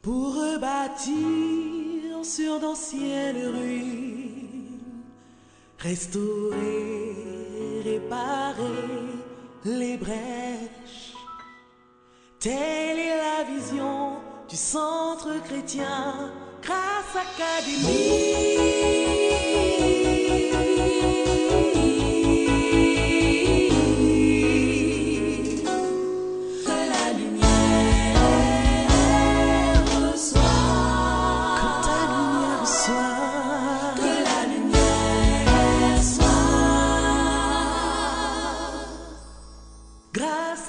pour rebâtir sur d'anciennes ruines, restaurer, réparer les brèches. Telle est la vision du centre chrétien Grâce Académie.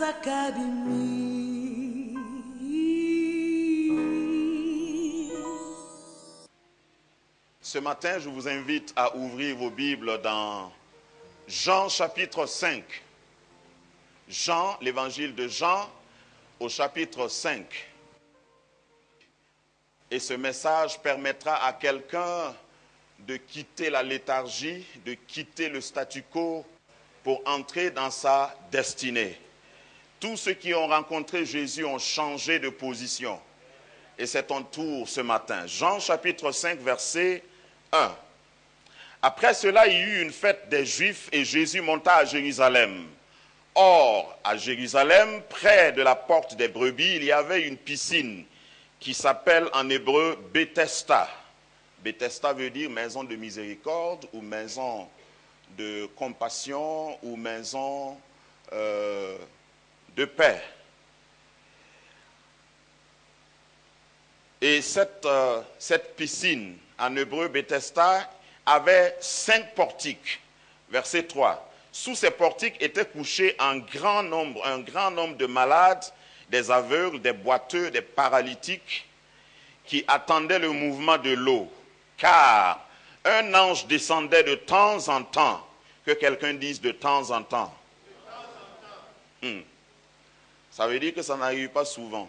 Académie. Ce matin, je vous invite à ouvrir vos Bibles dans Jean chapitre 5. Jean, l'évangile de Jean au chapitre 5. Et ce message permettra à quelqu'un de quitter la léthargie, de quitter le statu quo pour entrer dans sa destinée. Tous ceux qui ont rencontré Jésus ont changé de position. Et c'est ton tour ce matin. Jean chapitre 5, verset 1. Après cela, il y eut une fête des Juifs et Jésus monta à Jérusalem. Or, à Jérusalem, près de la porte des brebis, il y avait une piscine qui s'appelle en hébreu Bethesda. Bethesda veut dire maison de miséricorde ou maison de compassion ou maison de paix. Et cette piscine, en hébreu Bethesda, avait 5 portiques. Verset 3. Sous ces portiques étaient couchés un grand nombre de malades, des aveugles, des boiteux, des paralytiques, qui attendaient le mouvement de l'eau. Car un ange descendait de temps en temps, que quelqu'un dise de temps en temps. Ça veut dire que ça n'arrive pas souvent.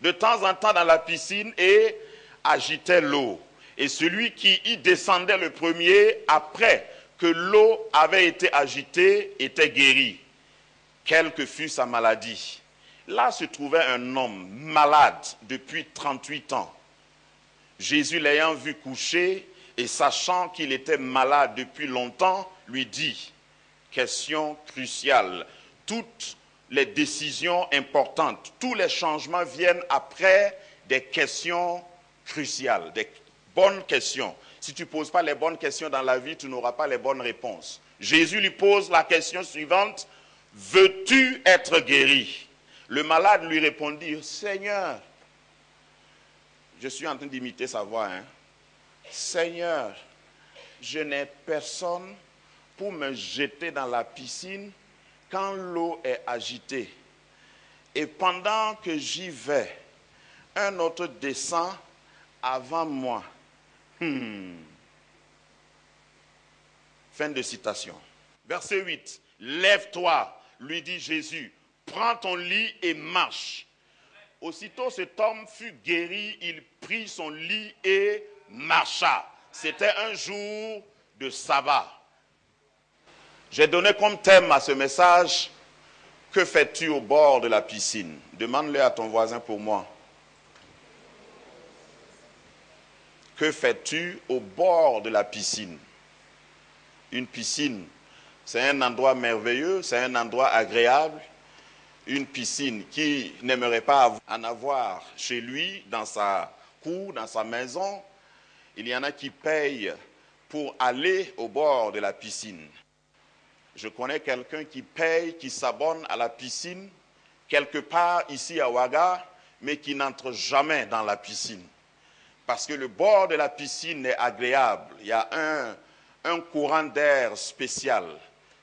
De temps en temps dans la piscine et agitait l'eau. Et celui qui y descendait le premier, après que l'eau avait été agitée, était guéri, quelle que fût sa maladie. Là se trouvait un homme malade depuis 38 ans. Jésus l'ayant vu coucher et sachant qu'il était malade depuis longtemps, lui dit, question cruciale, toutes les décisions importantes, tous les changements viennent après des questions cruciales, des bonnes questions. Si tu ne poses pas les bonnes questions dans la vie, tu n'auras pas les bonnes réponses. Jésus lui pose la question suivante, veux-tu être guéri? Le malade lui répondit, Seigneur, je suis en train d'imiter sa voix, Seigneur, je n'ai personne pour me jeter dans la piscine quand l'eau est agitée. Et pendant que j'y vais, un autre descend avant moi. Fin de citation. Verset 8. Lève-toi, lui dit Jésus, prends ton lit et marche. Aussitôt cet homme fut guéri, il prit son lit et marcha. C'était un jour de sabbat. J'ai donné comme thème à ce message, que fais-tu au bord de la piscine? Demande-le à ton voisin pour moi. Que fais-tu au bord de la piscine? Une piscine, c'est un endroit merveilleux, c'est un endroit agréable. Une piscine, qui n'aimerait pas en avoir chez lui, dans sa cour, dans sa maison. Il y en a qui payent pour aller au bord de la piscine. Je connais quelqu'un qui paye, qui s'abonne à la piscine, quelque part ici à Ouaga, mais qui n'entre jamais dans la piscine. Parce que le bord de la piscine est agréable. Il y a un courant d'air spécial.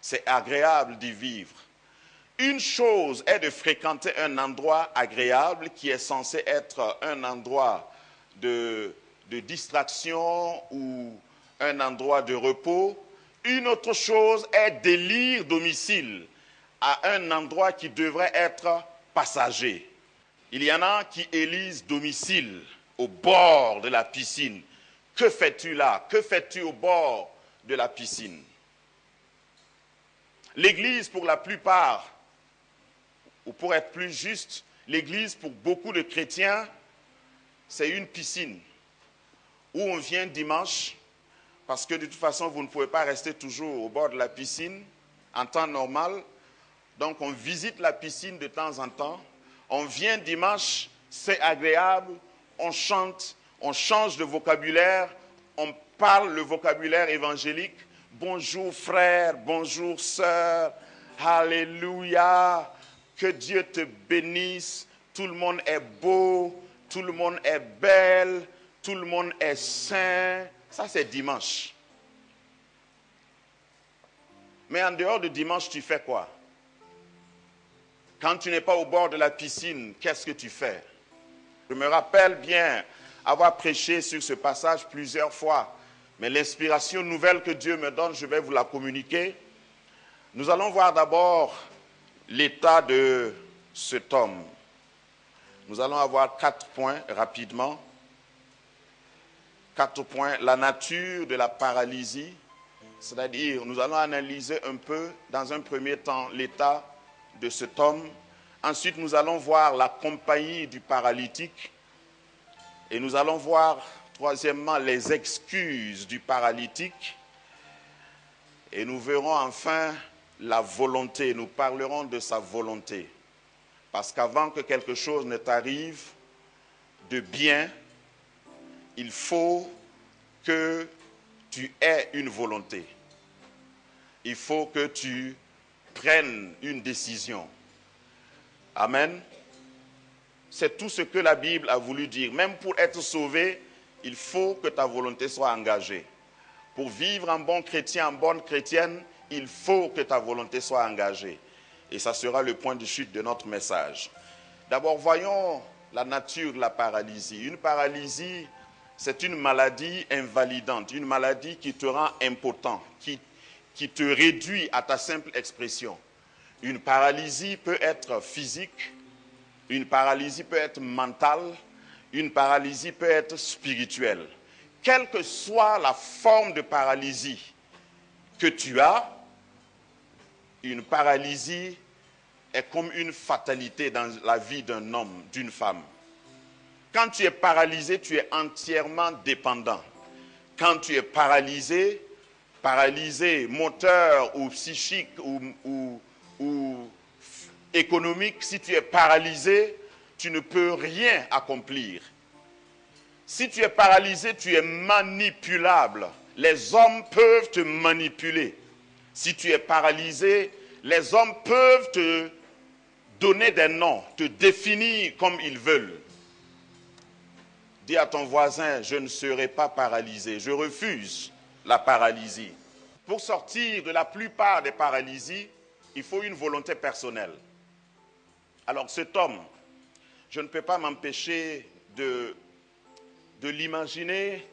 C'est agréable d'y vivre. Une chose est de fréquenter un endroit agréable qui est censé être un endroit de distraction ou un endroit de repos. Une autre chose est d'élire domicile à un endroit qui devrait être passager. Il y en a qui élisent domicile au bord de la piscine. Que fais-tu là? Que fais-tu au bord de la piscine? L'Église, pour la plupart, ou pour être plus juste, l'Église, pour beaucoup de chrétiens, c'est une piscine où on vient dimanche, parce que de toute façon, vous ne pouvez pas rester toujours au bord de la piscine en temps normal. Donc, on visite la piscine de temps en temps. On vient dimanche, c'est agréable, on chante, on change de vocabulaire, on parle le vocabulaire évangélique. Bonjour frère, bonjour sœur, alléluia, que Dieu te bénisse, tout le monde est beau, tout le monde est belle, tout le monde est saint. Ça, c'est dimanche. Mais en dehors de dimanche, tu fais quoi? Quand tu n'es pas au bord de la piscine, qu'est-ce que tu fais? Je me rappelle bien avoir prêché sur ce passage plusieurs fois, mais l'inspiration nouvelle que Dieu me donne, je vais vous la communiquer. Nous allons voir d'abord l'état de cet homme. Nous allons avoir 4 points rapidement. 4 points. La nature de la paralysie, c'est-à-dire nous allons analyser un peu, dans un premier temps, l'état de cet homme. Ensuite, nous allons voir la compagnie du paralytique. Et nous allons voir, troisièmement, les excuses du paralytique. Et nous verrons enfin la volonté. Nous parlerons de sa volonté. Parce qu'avant que quelque chose ne t'arrive de bien, il faut que tu aies une volonté. Il faut que tu prennes une décision. Amen. C'est tout ce que la Bible a voulu dire. Même pour être sauvé, il faut que ta volonté soit engagée. Pour vivre en bon chrétien, en bonne chrétienne, il faut que ta volonté soit engagée. Et ça sera le point de chute de notre message. D'abord, voyons la nature de la paralysie. Une paralysie, c'est une maladie invalidante, une maladie qui te rend impotent, qui te réduit à ta simple expression. Une paralysie peut être physique, une paralysie peut être mentale, une paralysie peut être spirituelle. Quelle que soit la forme de paralysie que tu as, une paralysie est comme une fatalité dans la vie d'un homme, d'une femme. Quand tu es paralysé, tu es entièrement dépendant. Quand tu es paralysé moteur ou psychique ou économique, si tu es paralysé, tu ne peux rien accomplir. Si tu es paralysé, tu es manipulable. Les hommes peuvent te manipuler. Si tu es paralysé, les hommes peuvent te donner des noms, te définir comme ils veulent. Dis à ton voisin, je ne serai pas paralysé, je refuse la paralysie. Pour sortir de la plupart des paralysies, il faut une volonté personnelle. Alors cet homme, je ne peux pas m'empêcher de l'imaginer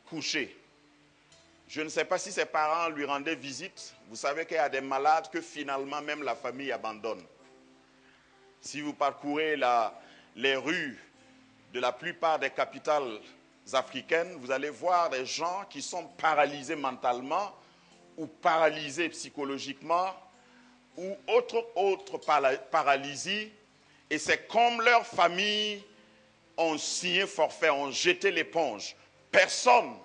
couché. Je ne sais pas si ses parents lui rendaient visite. Vous savez qu'il y a des malades que finalement même la famille abandonne. Si vous parcourez les rues de la plupart des capitales africaines, vous allez voir des gens qui sont paralysés mentalement ou paralysés psychologiquement ou autre paralysie. Et c'est comme leur famille ont signé forfait, ont jeté l'éponge. Personne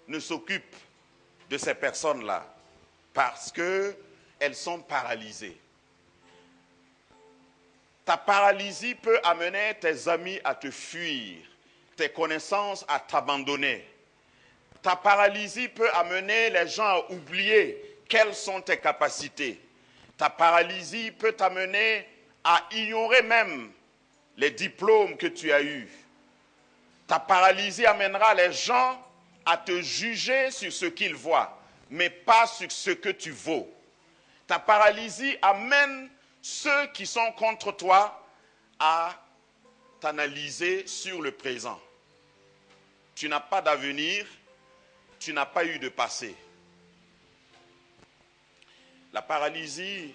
ne s'occupe de ces personnes-là parce qu'elles sont paralysées. Ta paralysie peut amener tes amis à te fuir, tes connaissances à t'abandonner. Ta paralysie peut amener les gens à oublier quelles sont tes capacités. Ta paralysie peut t'amener à ignorer même les diplômes que tu as eus. Ta paralysie amènera les gens à te juger sur ce qu'ils voient, mais pas sur ce que tu vaux. Ta paralysie amène ceux qui sont contre toi à t'analyser sur le présent. Tu n'as pas d'avenir, tu n'as pas eu de passé. La paralysie,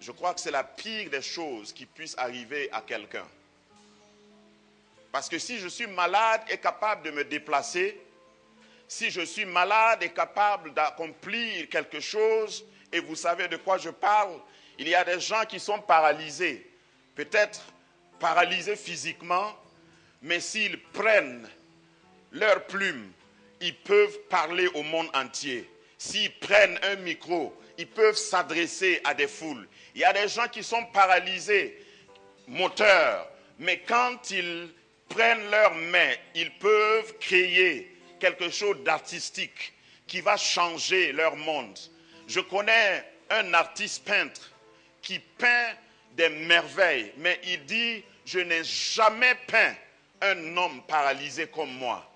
je crois que c'est la pire des choses qui puissent arriver à quelqu'un. Parce que si je suis malade et capable de me déplacer, si je suis malade et capable d'accomplir quelque chose, et vous savez de quoi je parle, il y a des gens qui sont paralysés. Peut-être paralysés physiquement, mais s'ils prennent leurs plumes, ils peuvent parler au monde entier. S'ils prennent un micro, ils peuvent s'adresser à des foules. Il y a des gens qui sont paralysés, moteurs, mais quand ils prennent leurs mains, ils peuvent créer quelque chose d'artistique qui va changer leur monde. Je connais un artiste peintre qui peint des merveilles, mais il dit, je n'ai jamais peint un homme paralysé comme moi.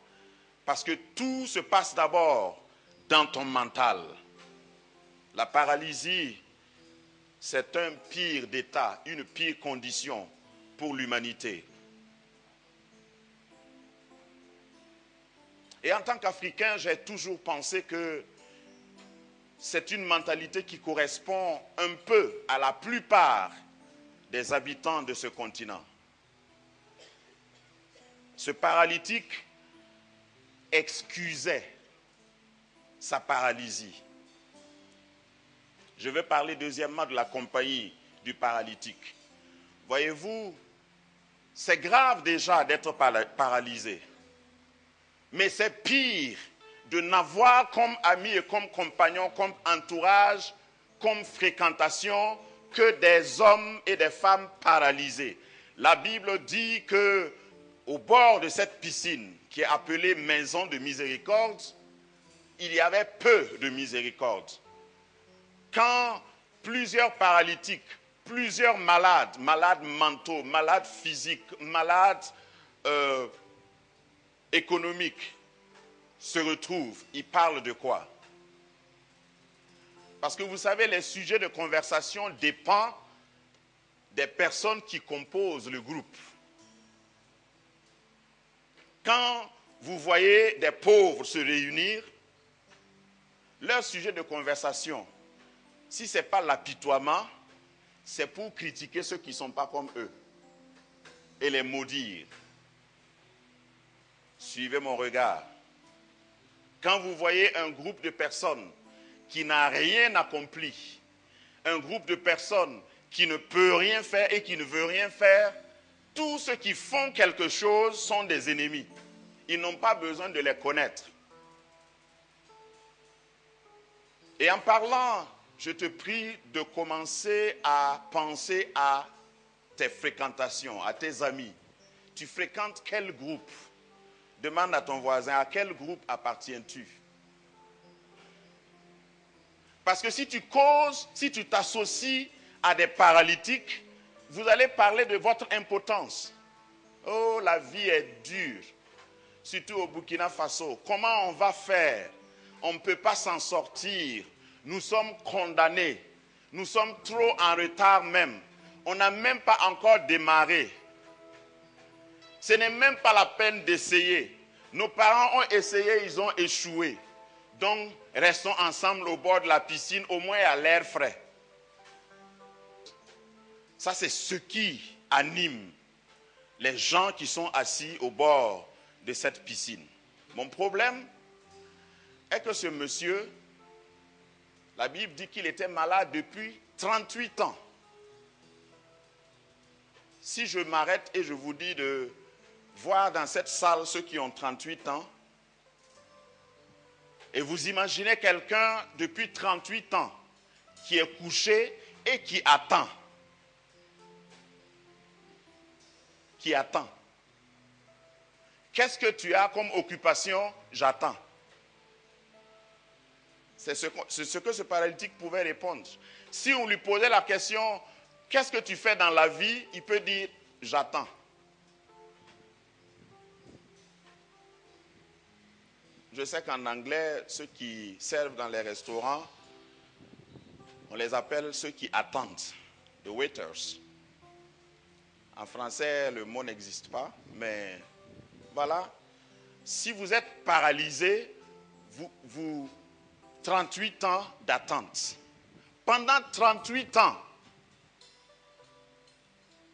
Parce que tout se passe d'abord dans ton mental. La paralysie, c'est un pire d'état, une pire condition pour l'humanité. Et en tant qu'Africain, j'ai toujours pensé que c'est une mentalité qui correspond un peu à la plupart des habitants de ce continent. Ce paralytique excusait sa paralysie. Je vais parler deuxièmement de la compagnie du paralytique. Voyez-vous, c'est grave déjà d'être paralysé. Mais c'est pire de n'avoir comme ami et comme compagnon, comme entourage, comme fréquentation que des hommes et des femmes paralysés. La Bible dit que au bord de cette piscine qui est appelée maison de miséricorde, il y avait peu de miséricorde. Quand plusieurs paralytiques, plusieurs malades, malades mentaux, malades physiques, malades économiques se retrouvent, ils parlent de quoi? Parce que vous savez, les sujets de conversation dépendent des personnes qui composent le groupe. Quand vous voyez des pauvres se réunir, leur sujet de conversation, si ce n'est pas l'apitoiement, c'est pour critiquer ceux qui ne sont pas comme eux et les maudire. Suivez mon regard. Quand vous voyez un groupe de personnes qui n'a rien accompli, un groupe de personnes qui ne peut rien faire et qui ne veut rien faire, tous ceux qui font quelque chose sont des ennemis. Ils n'ont pas besoin de les connaître. Et en parlant, je te prie de commencer à penser à tes fréquentations, à tes amis. Tu fréquentes quel groupe? Demande à ton voisin, à quel groupe appartiens-tu? Parce que si tu causes, si tu t'associes à des paralytiques, vous allez parler de votre impotence. Oh, la vie est dure. Surtout au Burkina Faso. Comment on va faire? On ne peut pas s'en sortir. Nous sommes condamnés. Nous sommes trop en retard même. On n'a même pas encore démarré. Ce n'est même pas la peine d'essayer. Nos parents ont essayé, ils ont échoué. Donc, restons ensemble au bord de la piscine, au moins à l'air frais. Ça, c'est ce qui anime les gens qui sont assis au bord de cette piscine. Mon problème est que ce monsieur, la Bible dit qu'il était malade depuis 38 ans. Si je m'arrête et je vous dis de voir dans cette salle ceux qui ont 38 ans, et vous imaginez quelqu'un depuis 38 ans qui est couché et qui attend. Qui attend. Qu'est-ce que tu as comme occupation? J'attends. C'est ce que ce paralytique pouvait répondre. Si on lui posait la question, qu'est-ce que tu fais dans la vie? Il peut dire, j'attends. Je sais qu'en anglais, ceux qui servent dans les restaurants, on les appelle ceux qui attendent, the waiters. En français, le mot n'existe pas, mais voilà. Si vous êtes paralysé, vous 38 ans d'attente. Pendant 38 ans,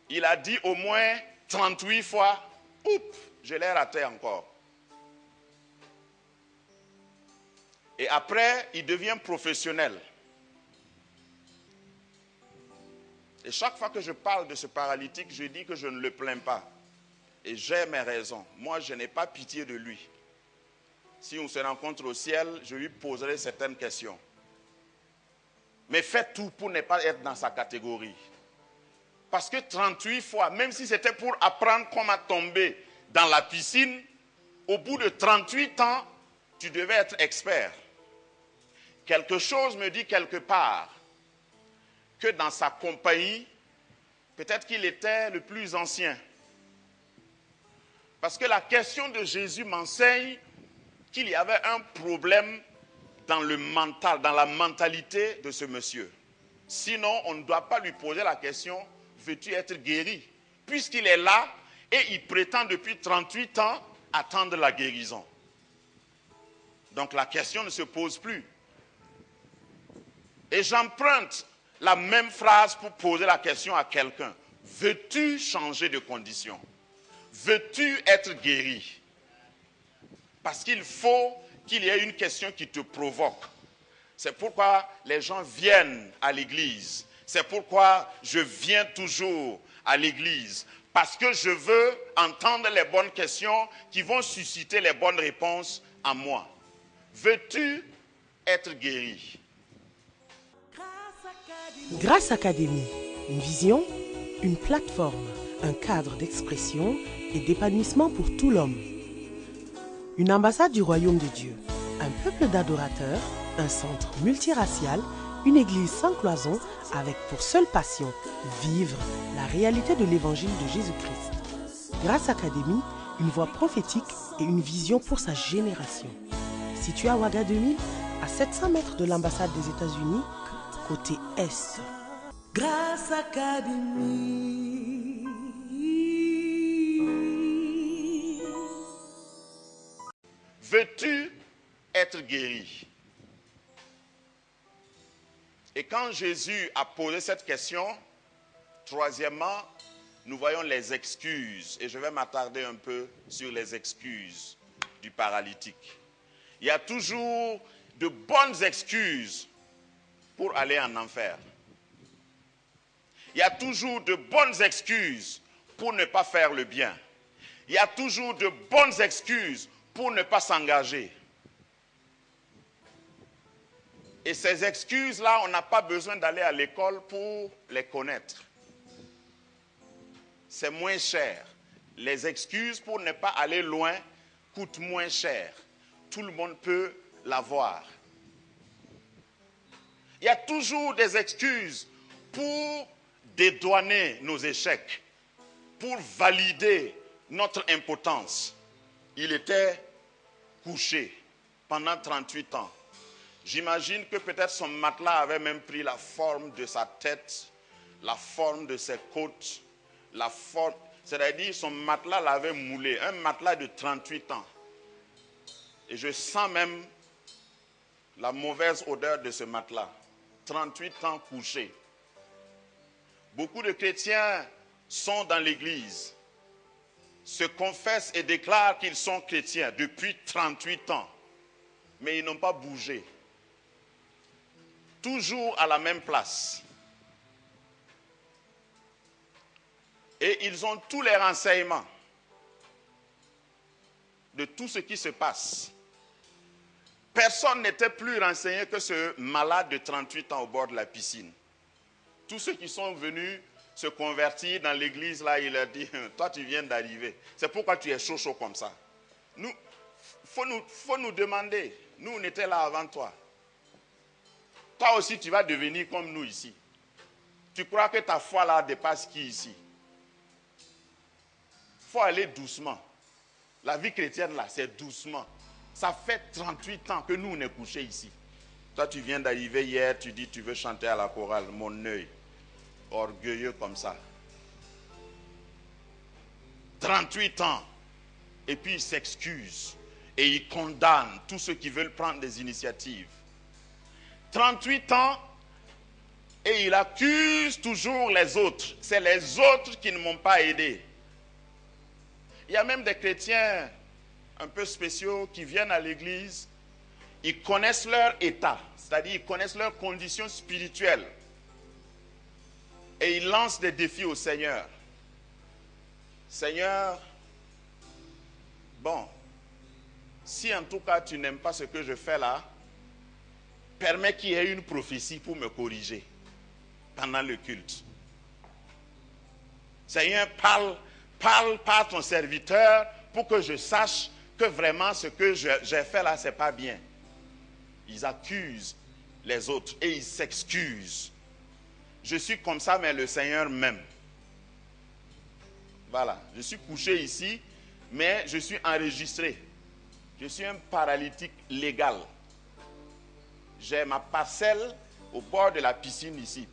il a dit au moins 38 fois, oups, je l'ai raté encore. Et après, il devient professionnel. Et Et chaque fois que je parle de ce paralytique, je dis que je ne le plains pas. Et j'ai mes raisons. Moi, je n'ai pas pitié de lui. Si on se rencontre au ciel, je lui poserai certaines questions. Mais faites tout pour ne pas être dans sa catégorie. Parce que 38 fois, même si c'était pour apprendre comment tomber dans la piscine, au bout de 38 ans, tu devais être expert. Quelque chose me dit quelque part que dans sa compagnie, peut-être qu'il était le plus ancien. Parce que la question de Jésus m'enseigne qu'il y avait un problème dans le mental, dans la mentalité de ce monsieur. Sinon, on ne doit pas lui poser la question, veux-tu être guéri? Puisqu'il est là et il prétend depuis 38 ans attendre la guérison. Donc la question ne se pose plus. Et j'emprunte la même phrase pour poser la question à quelqu'un. Veux-tu changer de condition? Veux-tu être guéri? Parce qu'il faut qu'il y ait une question qui te provoque. C'est pourquoi les gens viennent à l'église. C'est pourquoi je viens toujours à l'église. Parce que je veux entendre les bonnes questions qui vont susciter les bonnes réponses en moi. Veux-tu être guéri? Grâce Académie, une vision, une plateforme, un cadre d'expression et d'épanouissement pour tout l'homme. Une ambassade du royaume de Dieu, un peuple d'adorateurs, un centre multiracial, une église sans cloison avec pour seule passion vivre la réalité de l'évangile de Jésus-Christ. Grâce Académie, une voix prophétique et une vision pour sa génération. Situé à Ouaga 2000, à 700 mètres de l'ambassade des États-Unis, côté Est. Grâce Académie. Veux-tu être guéri? Et quand Jésus a posé cette question, troisièmement, nous voyons les excuses. Et je vais m'attarder un peu sur les excuses du paralytique. Il y a toujours de bonnes excuses pour aller en enfer. Il y a toujours de bonnes excuses pour ne pas faire le bien. Il y a toujours de bonnes excuses pour ne pas s'engager. Et ces excuses-là, on n'a pas besoin d'aller à l'école pour les connaître. C'est moins cher. Les excuses pour ne pas aller loin coûtent moins cher. Tout le monde peut l'avoir. Il y a toujours des excuses pour dédouaner nos échecs, pour valider notre impotence. Il était couché pendant 38 ans. J'imagine que peut-être son matelas avait même pris la forme de sa tête, la forme de ses côtes, la forme, c'est-à-dire son matelas l'avait moulé, un matelas de 38 ans. Et je sens même la mauvaise odeur de ce matelas. 38 ans couché. Beaucoup de chrétiens sont dans l'église, se confessent et déclarent qu'ils sont chrétiens depuis 38 ans, mais ils n'ont pas bougé. Toujours à la même place. Et ils ont tous les renseignements de tout ce qui se passe. Personne n'était plus renseigné que ce malade de 38 ans au bord de la piscine. Tous ceux qui sont venus se convertir dans l'église, là, il leur dit, toi tu viens d'arriver. C'est pourquoi tu es chaud comme ça. Nous, faut nous demander. Nous, on était là avant toi. Toi aussi, tu vas devenir comme nous ici. Tu crois que ta foi là dépasse qui ici? Il faut aller doucement. La vie chrétienne là, c'est doucement. Ça fait 38 ans que nous, on est couchés ici. Toi, tu viens d'arriver hier, tu dis tu veux chanter à la chorale, mon œil. Orgueilleux comme ça. 38 ans. Et puis il s'excuse. Et il condamne tous ceux qui veulent prendre des initiatives. 38 ans. Et il accuse toujours les autres. C'est les autres qui ne m'ont pas aidé. Il y a même des chrétiens un peu spéciaux qui viennent à l'église. Ils connaissent leur état. C'est-à-dire ils connaissent leurs conditions spirituelles. Et il lance des défis au Seigneur. Seigneur, bon, si en tout cas tu n'aimes pas ce que je fais là, permets qu'il y ait une prophétie pour me corriger pendant le culte. Seigneur, parle par ton serviteur pour que je sache que vraiment ce que j'ai fait là, ce n'est pas bien. Ils accusent les autres et ils s'excusent. Je suis comme ça, mais le Seigneur m'aime. Voilà, je suis couché ici, mais je suis enregistré. Je suis un paralytique légal. J'ai ma parcelle au bord de la piscine ici.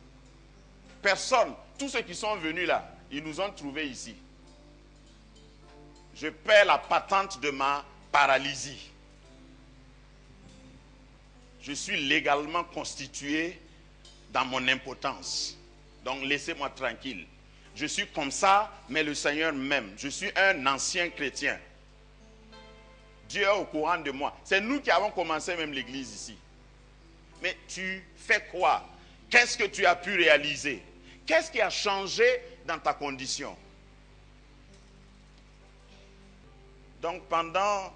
Personne, tous ceux qui sont venus là, ils nous ont trouvés ici. Je paie la patente de ma paralysie. Je suis légalement constitué dans mon impotence. Donc laissez-moi tranquille. Je suis comme ça, mais le Seigneur m'aime. Je suis un ancien chrétien. Dieu est au courant de moi. C'est nous qui avons commencé même l'église ici. Mais tu fais quoi? Qu'est-ce que tu as pu réaliser? Qu'est-ce qui a changé dans ta condition? Donc pendant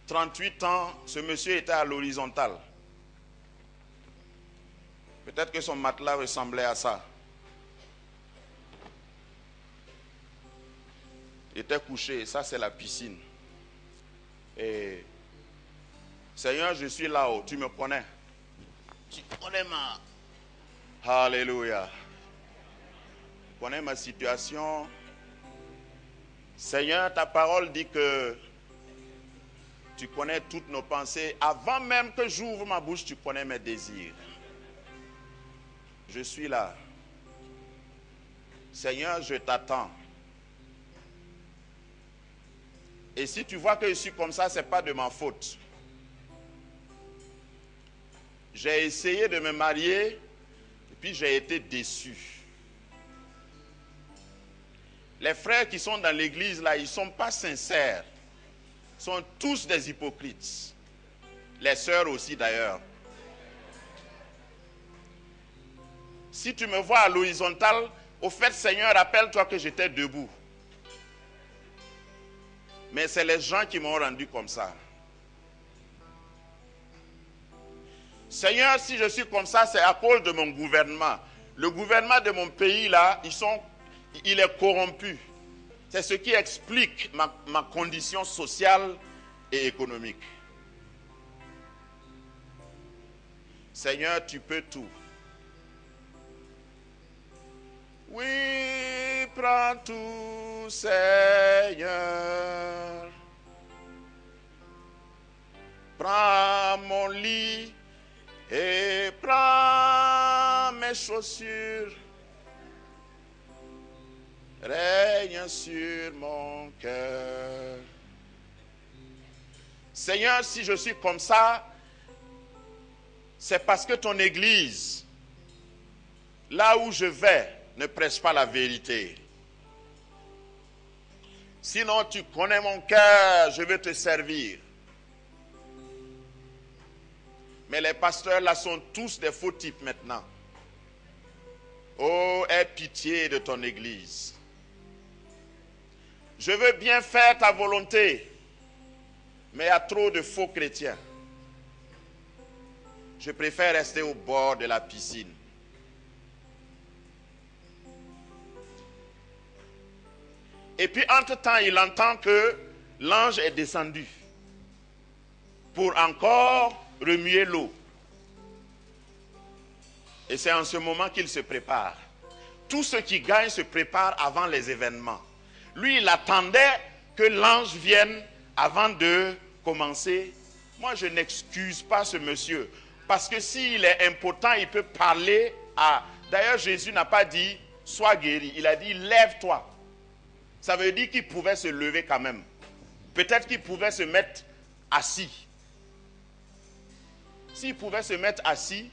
38 ans, ce monsieur était à l'horizontale. Peut-être que son matelas ressemblait à ça. Il était couché, ça c'est la piscine. Et Seigneur, je suis là-haut, tu me connais. Tu connais ma... Alléluia. Tu connais ma situation. Seigneur, ta parole dit que tu connais toutes nos pensées. Avant même que j'ouvre ma bouche, tu connais mes désirs. Je suis là. Seigneur, je t'attends. Et si tu vois que je suis comme ça, ce n'est pas de ma faute. J'ai essayé de me marier et puis j'ai été déçu. Les frères qui sont dans l'église là, ils ne sont pas sincères. Ils sont tous des hypocrites. Les sœurs aussi d'ailleurs. Si tu me vois à l'horizontale, au fait, Seigneur, rappelle-toi que j'étais debout. Mais c'est les gens qui m'ont rendu comme ça. Seigneur, si je suis comme ça, c'est à cause de mon gouvernement. Le gouvernement de mon pays, là, il est corrompu. C'est ce qui explique ma condition sociale et économique. Seigneur, tu peux tout. Oui, prends tout, Seigneur. Prends mon lit et prends mes chaussures. Règne sur mon cœur. Seigneur, si je suis comme ça, c'est parce que ton église, là où je vais, ne prêche pas la vérité. Sinon, tu connais mon cœur, je vais te servir. Mais les pasteurs là sont tous des faux types maintenant. Oh, aie pitié de ton église. Je veux bien faire ta volonté, mais il y a trop de faux chrétiens. Je préfère rester au bord de la piscine. Et puis, entre-temps, il entend que l'ange est descendu pour encore remuer l'eau. Et c'est en ce moment qu'il se prépare. Tous ceux qui gagnent se préparent avant les événements. Lui, il attendait que l'ange vienne avant de commencer. Moi, je n'excuse pas ce monsieur. Parce que s'il est impotent, il peut parler à... D'ailleurs, Jésus n'a pas dit, sois guéri. Il a dit, lève-toi. Ça veut dire qu'il pouvait se lever quand même. Peut-être qu'il pouvait se mettre assis. S'il pouvait se mettre assis,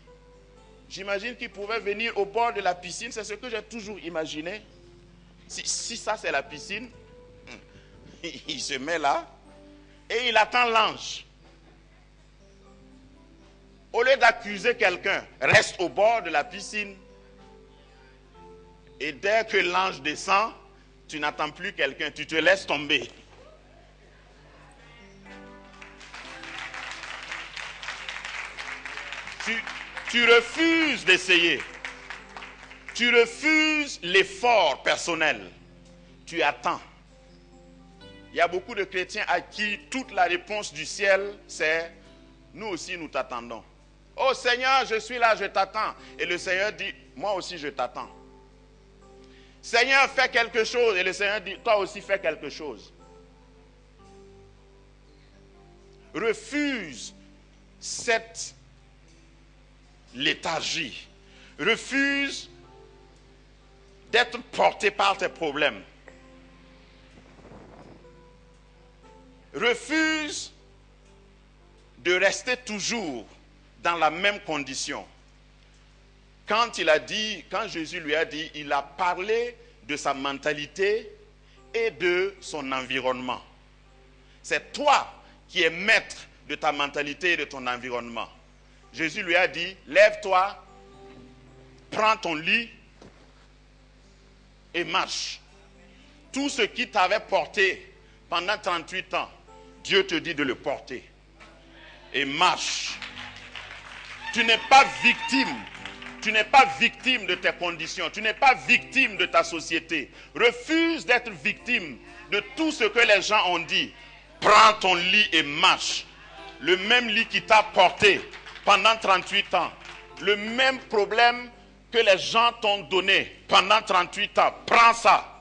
j'imagine qu'il pouvait venir au bord de la piscine. C'est ce que j'ai toujours imaginé. Si ça c'est la piscine, il se met là et il attend l'ange. Au lieu d'accuser quelqu'un, reste au bord de la piscine. Et dès que l'ange descend, tu n'attends plus quelqu'un, tu te laisses tomber. Tu refuses d'essayer. Tu refuses l'effort personnel. Tu attends. Il y a beaucoup de chrétiens à qui toute la réponse du ciel, c'est « Nous aussi, nous t'attendons. » « Oh Seigneur, je suis là, je t'attends. » Et le Seigneur dit « Moi aussi, je t'attends. » « Seigneur, fais quelque chose. » Et le Seigneur dit « Toi aussi, fais quelque chose. » Refuse cette léthargie. Refuse d'être porté par tes problèmes. Refuse de rester toujours dans la même condition. Quand Jésus lui a dit, il a parlé de sa mentalité et de son environnement. C'est toi qui es maître de ta mentalité et de ton environnement. Jésus lui a dit, lève-toi, prends ton lit et marche. Tout ce qui t'avait porté pendant 38 ans, Dieu te dit de le porter. Et marche. Tu n'es pas victime. Tu n'es pas victime de tes conditions. Tu n'es pas victime de ta société. Refuse d'être victime de tout ce que les gens ont dit. Prends ton lit et marche. Le même lit qui t'a porté pendant 38 ans. Le même problème que les gens t'ont donné pendant 38 ans. Prends ça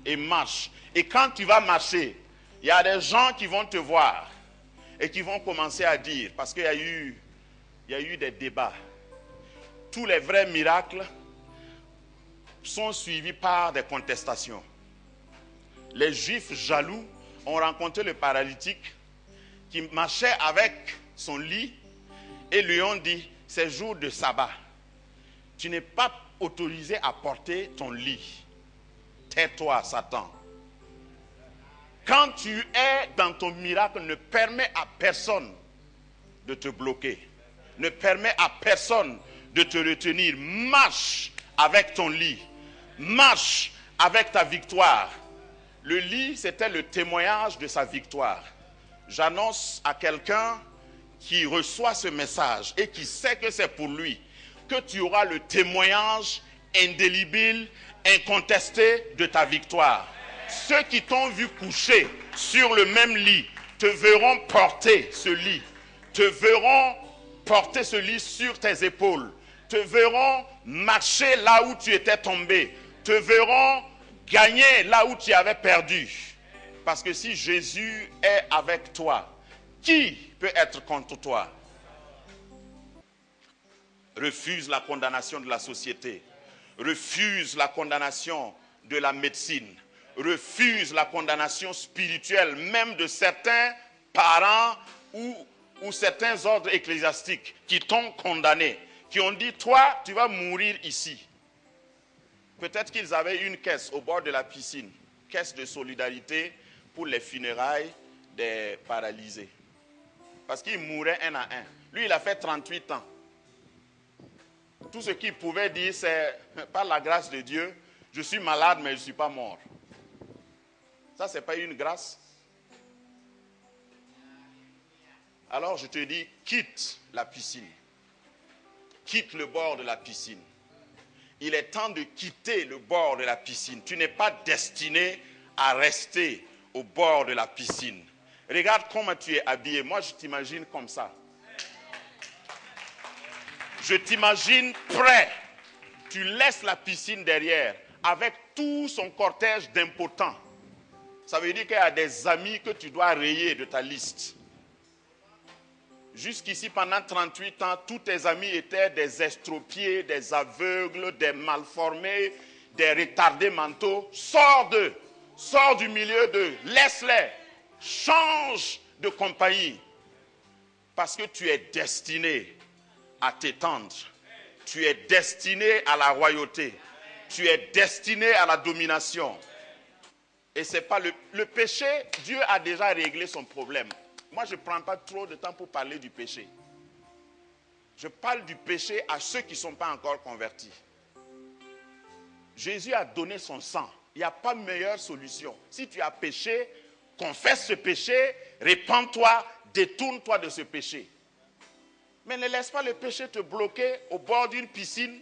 et marche. Et quand tu vas marcher, il y a des gens qui vont te voir et qui vont commencer à dire, parce qu'il y a eu des débats. Tous les vrais miracles sont suivis par des contestations. Les Juifs jaloux ont rencontré le paralytique qui marchait avec son lit et lui ont dit, c'est jour de sabbat. Tu n'es pas autorisé à porter ton lit. Tais-toi, Satan. Quand tu es dans ton miracle, ne permets à personne de te bloquer. Ne permets à personne de te retenir. Marche avec ton lit. Marche avec ta victoire. Le lit, c'était le témoignage de sa victoire. J'annonce à quelqu'un qui reçoit ce message et qui sait que c'est pour lui, que tu auras le témoignage indélébile, incontesté de ta victoire. Ceux qui t'ont vu coucher sur le même lit te verront porter ce lit, te verront porter ce lit sur tes épaules, te verront marcher là où tu étais tombé, te verront gagner là où tu avais perdu. Parce que si Jésus est avec toi, qui peut être contre toi? Refuse la condamnation de la société, refuse la condamnation de la médecine, refuse la condamnation spirituelle, même de certains parents ou certains ordres ecclésiastiques qui t'ont condamné, qui ont dit, toi, tu vas mourir ici. Peut-être qu'ils avaient une caisse au bord de la piscine, caisse de solidarité pour les funérailles des paralysés. Parce qu'ils mouraient un à un. Lui, il a fait 38 ans. Tout ce qu'il pouvait dire, c'est, par la grâce de Dieu, je suis malade, mais je ne suis pas mort. Ça, ce n'est pas une grâce. Alors, je te dis, quitte la piscine. Quitte le bord de la piscine. Il est temps de quitter le bord de la piscine. Tu n'es pas destiné à rester au bord de la piscine. Regarde comment tu es habillé. Moi, je t'imagine comme ça. Je t'imagine prêt. Tu laisses la piscine derrière avec tout son cortège d'impotents. Ça veut dire qu'il y a des amis que tu dois rayer de ta liste. Jusqu'ici, pendant 38 ans, tous tes amis étaient des estropiés, des aveugles, des malformés, des retardés mentaux. Sors d'eux, sors du milieu d'eux, laisse-les, change de compagnie. Parce que tu es destiné à t'étendre. Tu es destiné à la royauté. Tu es destiné à la domination. Et c'est pas le péché, Dieu a déjà réglé son problème. Moi, je ne prends pas trop de temps pour parler du péché. Je parle du péché à ceux qui ne sont pas encore convertis. Jésus a donné son sang. Il n'y a pas meilleure solution. Si tu as péché, confesse ce péché, répands-toi, détourne-toi de ce péché. Mais ne laisse pas le péché te bloquer au bord d'une piscine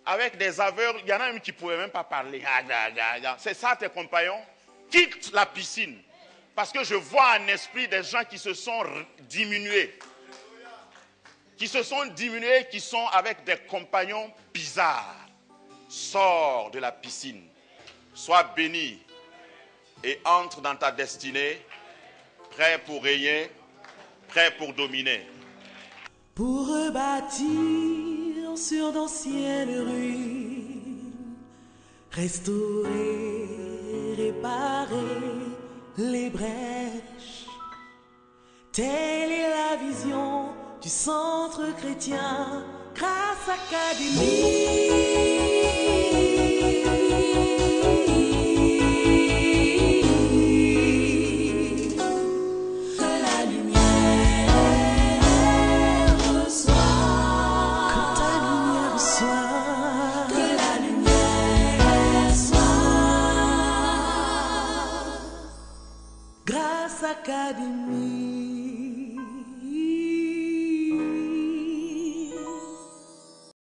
avec des aveugles. Il y en a même qui ne pouvaient même pas parler. C'est ça tes compagnons? Quitte la piscine. Parce que je vois en esprit des gens qui se sont diminués. Qui se sont diminués, qui sont avec des compagnons bizarres. Sors de la piscine. Sois béni et entre dans ta destinée, prêt pour régner, prêt pour dominer. Pour rebâtir sur d'anciennes ruines, restaurer, réparer les brèches. Telle est la vision du centre chrétien Grâce Académie. Académie.